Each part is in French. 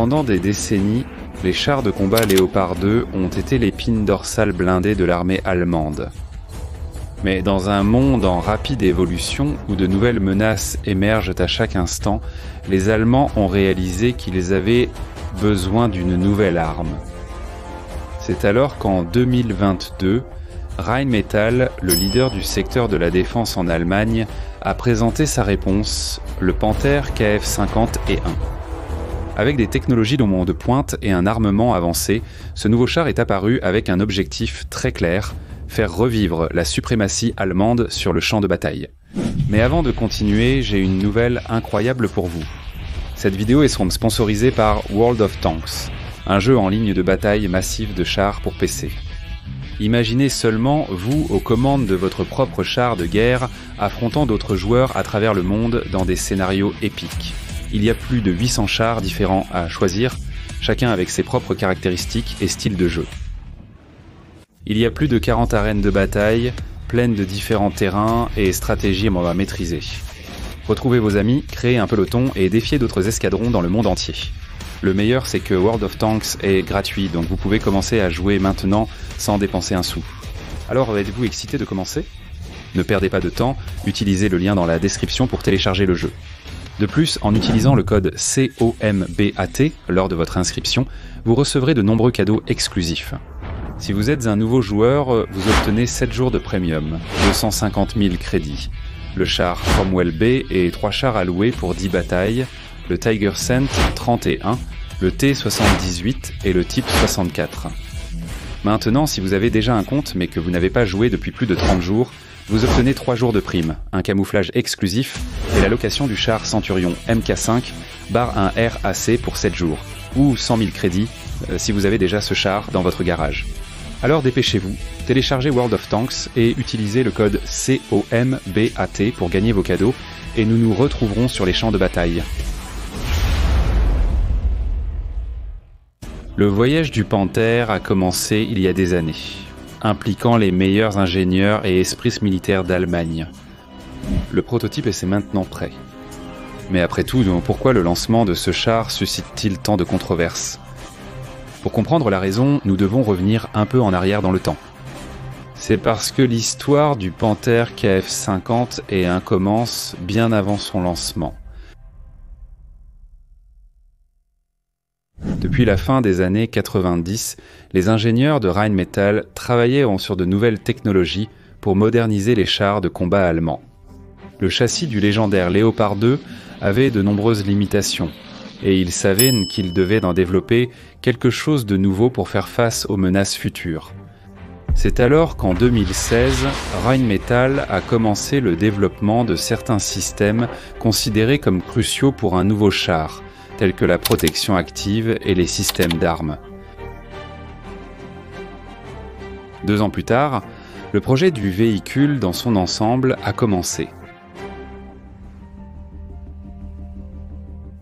Pendant des décennies, les chars de combat Léopard 2 ont été l'épine dorsale blindée de l'armée allemande. Mais dans un monde en rapide évolution, où de nouvelles menaces émergent à chaque instant, les Allemands ont réalisé qu'ils avaient besoin d'une nouvelle arme. C'est alors qu'en 2022, Rheinmetall, le leader du secteur de la défense en Allemagne, a présenté sa réponse, le Panther KF50E1. Avec des technologies de pointe et un armement avancé, ce nouveau char est apparu avec un objectif très clair, faire revivre la suprématie allemande sur le champ de bataille. Mais avant de continuer, j'ai une nouvelle incroyable pour vous. Cette vidéo est sponsorisée par World of Tanks, un jeu en ligne de bataille massif de chars pour PC. Imaginez seulement, vous, aux commandes de votre propre char de guerre, affrontant d'autres joueurs à travers le monde dans des scénarios épiques. Il y a plus de 800 chars différents à choisir, chacun avec ses propres caractéristiques et styles de jeu. Il y a plus de 40 arènes de bataille, pleines de différents terrains et stratégies à maîtriser. Retrouvez vos amis, créez un peloton et défiez d'autres escadrons dans le monde entier. Le meilleur, c'est que World of Tanks est gratuit, donc vous pouvez commencer à jouer maintenant sans dépenser un sou. Alors, êtes-vous excité de commencer ? Ne perdez pas de temps, utilisez le lien dans la description pour télécharger le jeu. De plus, en utilisant le code COMBAT lors de votre inscription, vous recevrez de nombreux cadeaux exclusifs. Si vous êtes un nouveau joueur, vous obtenez 7 jours de premium, 250 000 crédits, le char Cromwell B et 3 chars à louer pour 10 batailles, le Tiger Scent 31, le T78 et le Type 64. Maintenant, si vous avez déjà un compte mais que vous n'avez pas joué depuis plus de 30 jours, vous obtenez 3 jours de prime, un camouflage exclusif et la location du char Centurion MK5 bar 1 RAC pour 7 jours, ou 100 000 crédits si vous avez déjà ce char dans votre garage. Alors dépêchez-vous, téléchargez World of Tanks et utilisez le code COMBAT pour gagner vos cadeaux et nous nous retrouverons sur les champs de bataille. Le voyage du Panther a commencé il y a des années, impliquant les meilleurs ingénieurs et esprits militaires d'Allemagne. Le prototype est maintenant prêt. Mais après tout, pourquoi le lancement de ce char suscite-t-il tant de controverses ? Pour comprendre la raison, nous devons revenir un peu en arrière dans le temps. C'est parce que l'histoire du Panther KF50E1 commence bien avant son lancement. Depuis la fin des années 90, les ingénieurs de Rheinmetall travaillaient sur de nouvelles technologies pour moderniser les chars de combat allemands. Le châssis du légendaire Léopard 2 avait de nombreuses limitations, et ils savaient qu'ils devaient en développer quelque chose de nouveau pour faire face aux menaces futures. C'est alors qu'en 2016, Rheinmetall a commencé le développement de certains systèmes considérés comme cruciaux pour un nouveau char, tels que la protection active et les systèmes d'armes. 2 ans plus tard, le projet du véhicule dans son ensemble a commencé.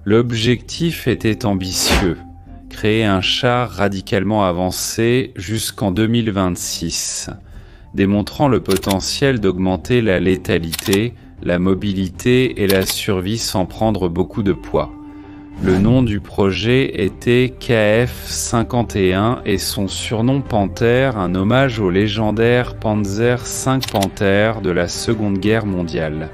L'objectif était ambitieux, créer un char radicalement avancé jusqu'en 2026, démontrant le potentiel d'augmenter la létalité, la mobilité et la survie sans prendre beaucoup de poids. Le nom du projet était KF51 et son surnom Panther, un hommage au légendaire Panzer V Panther de la Seconde Guerre mondiale.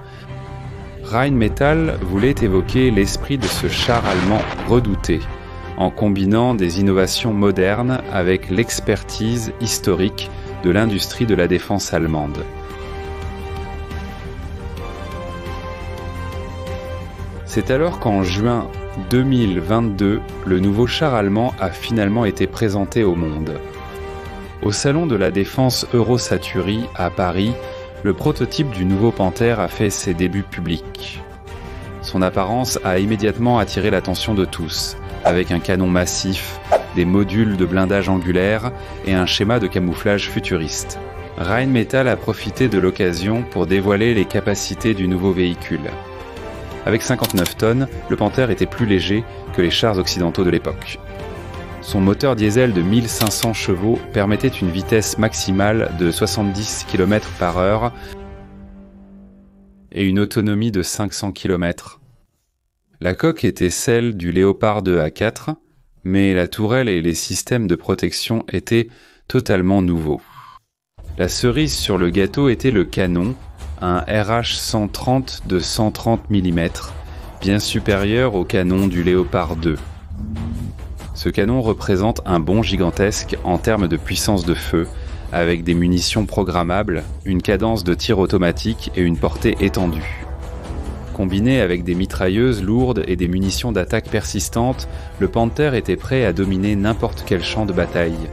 Rheinmetall voulait évoquer l'esprit de ce char allemand redouté, en combinant des innovations modernes avec l'expertise historique de l'industrie de la défense allemande. C'est alors qu'en juin 2022, le nouveau char allemand a finalement été présenté au monde. Au salon de la défense Eurosatory à Paris, le prototype du nouveau Panther a fait ses débuts publics. Son apparence a immédiatement attiré l'attention de tous, avec un canon massif, des modules de blindage angulaire et un schéma de camouflage futuriste. Rheinmetall a profité de l'occasion pour dévoiler les capacités du nouveau véhicule. Avec 59 tonnes, le Panther était plus léger que les chars occidentaux de l'époque. Son moteur diesel de 1500 chevaux permettait une vitesse maximale de 70 km/h et une autonomie de 500 km. La coque était celle du Léopard 2 A4, Mais la tourelle et les systèmes de protection étaient totalement nouveaux. La cerise sur le gâteau était le canon, un RH-130 de 130 mm, bien supérieur au canon du Léopard 2. Ce canon représente un bond gigantesque en termes de puissance de feu, avec des munitions programmables, une cadence de tir automatique et une portée étendue. Combiné avec des mitrailleuses lourdes et des munitions d'attaque persistantes, le Panther était prêt à dominer n'importe quel champ de bataille.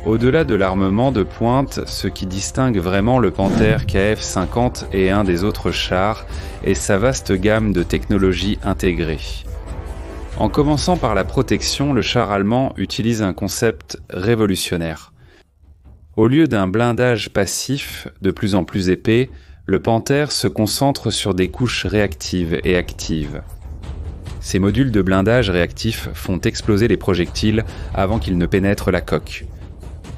Au-delà de l'armement de pointe, ce qui distingue vraiment le Panther KF-50 et un des autres chars est sa vaste gamme de technologies intégrées. En commençant par la protection, le char allemand utilise un concept révolutionnaire. Au lieu d'un blindage passif de plus en plus épais, le Panther se concentre sur des couches réactives et actives. Ces modules de blindage réactifs font exploser les projectiles avant qu'ils ne pénètrent la coque.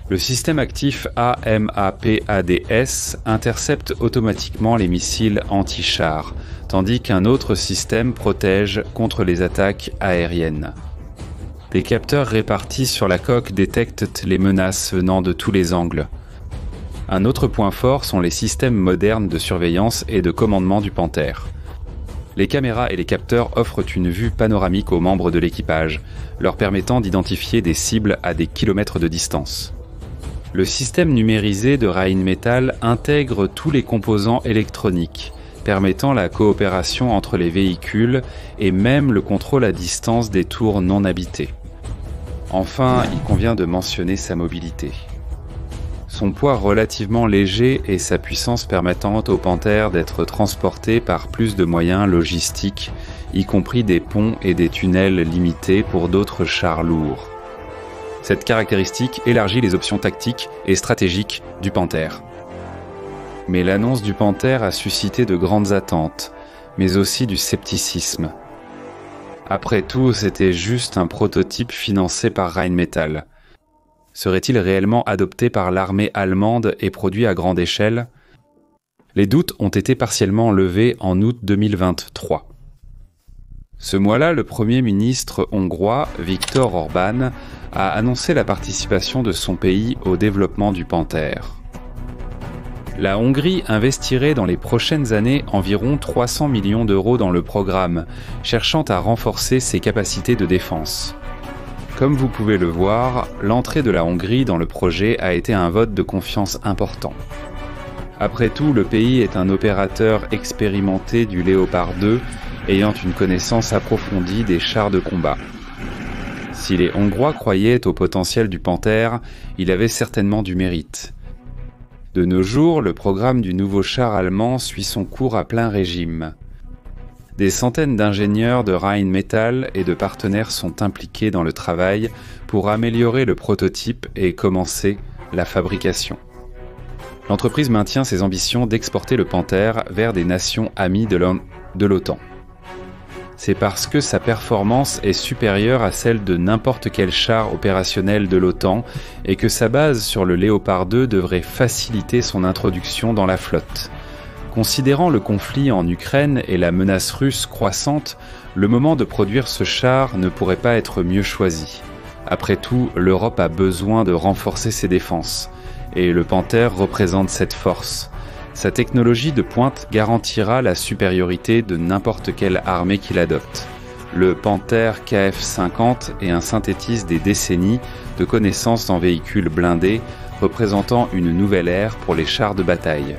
Le système actif AMAPADS intercepte automatiquement les missiles anti-chars, tandis qu'un autre système protège contre les attaques aériennes. Des capteurs répartis sur la coque détectent les menaces venant de tous les angles. Un autre point fort sont les systèmes modernes de surveillance et de commandement du Panther. Les caméras et les capteurs offrent une vue panoramique aux membres de l'équipage, leur permettant d'identifier des cibles à des kilomètres de distance. Le système numérisé de Rheinmetall intègre tous les composants électroniques, permettant la coopération entre les véhicules et même le contrôle à distance des tours non habitées. Enfin, il convient de mentionner sa mobilité. Son poids relativement léger et sa puissance permettant au Panther d'être transporté par plus de moyens logistiques, y compris des ponts et des tunnels limités pour d'autres chars lourds. Cette caractéristique élargit les options tactiques et stratégiques du Panther. Mais l'annonce du Panther a suscité de grandes attentes, mais aussi du scepticisme. Après tout, c'était juste un prototype financé par Rheinmetall. Serait-il réellement adopté par l'armée allemande et produit à grande échelle ? Les doutes ont été partiellement levés en août 2023. Ce mois-là, le Premier ministre hongrois, Viktor Orbán, a annoncé la participation de son pays au développement du Panther. La Hongrie investirait dans les prochaines années environ 300 millions d'euros dans le programme, cherchant à renforcer ses capacités de défense. Comme vous pouvez le voir, l'entrée de la Hongrie dans le projet a été un vote de confiance important. Après tout, le pays est un opérateur expérimenté du Léopard 2, ayant une connaissance approfondie des chars de combat. Si les Hongrois croyaient au potentiel du Panther, il avait certainement du mérite. De nos jours, le programme du nouveau char allemand suit son cours à plein régime. Des centaines d'ingénieurs de Rheinmetall et de partenaires sont impliqués dans le travail pour améliorer le prototype et commencer la fabrication. L'entreprise maintient ses ambitions d'exporter le Panther vers des nations amies de l'OTAN. C'est parce que sa performance est supérieure à celle de n'importe quel char opérationnel de l'OTAN et que sa base sur le Léopard 2 devrait faciliter son introduction dans la flotte. Considérant le conflit en Ukraine et la menace russe croissante, le moment de produire ce char ne pourrait pas être mieux choisi. Après tout, l'Europe a besoin de renforcer ses défenses, et le Panther représente cette force. Sa technologie de pointe garantira la supériorité de n'importe quelle armée qui l'adopte. Le Panther KF-50 est un synthétise des décennies de connaissances en véhicules blindés, représentant une nouvelle ère pour les chars de bataille.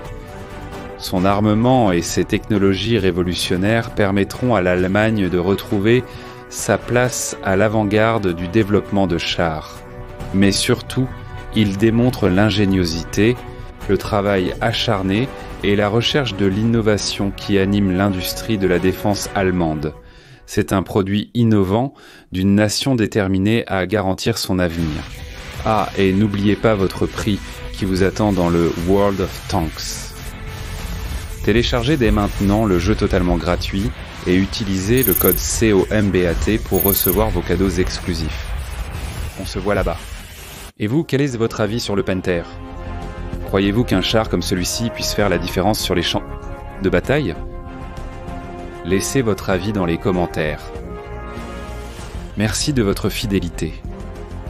Son armement et ses technologies révolutionnaires permettront à l'Allemagne de retrouver sa place à l'avant-garde du développement de chars. Mais surtout, il démontre l'ingéniosité, le travail acharné et la recherche de l'innovation qui anime l'industrie de la défense allemande. C'est un produit innovant d'une nation déterminée à garantir son avenir. Ah, et n'oubliez pas votre prix qui vous attend dans le World of Tanks. Téléchargez dès maintenant le jeu totalement gratuit et utilisez le code COMBAT pour recevoir vos cadeaux exclusifs. On se voit là-bas. Et vous, quel est votre avis sur le Panther ? Croyez-vous qu'un char comme celui-ci puisse faire la différence sur les champs de bataille ? Laissez votre avis dans les commentaires. Merci de votre fidélité.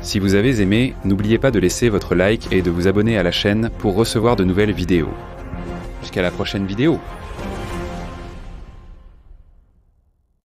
Si vous avez aimé, n'oubliez pas de laisser votre like et de vous abonner à la chaîne pour recevoir de nouvelles vidéos. Jusqu'à la prochaine vidéo.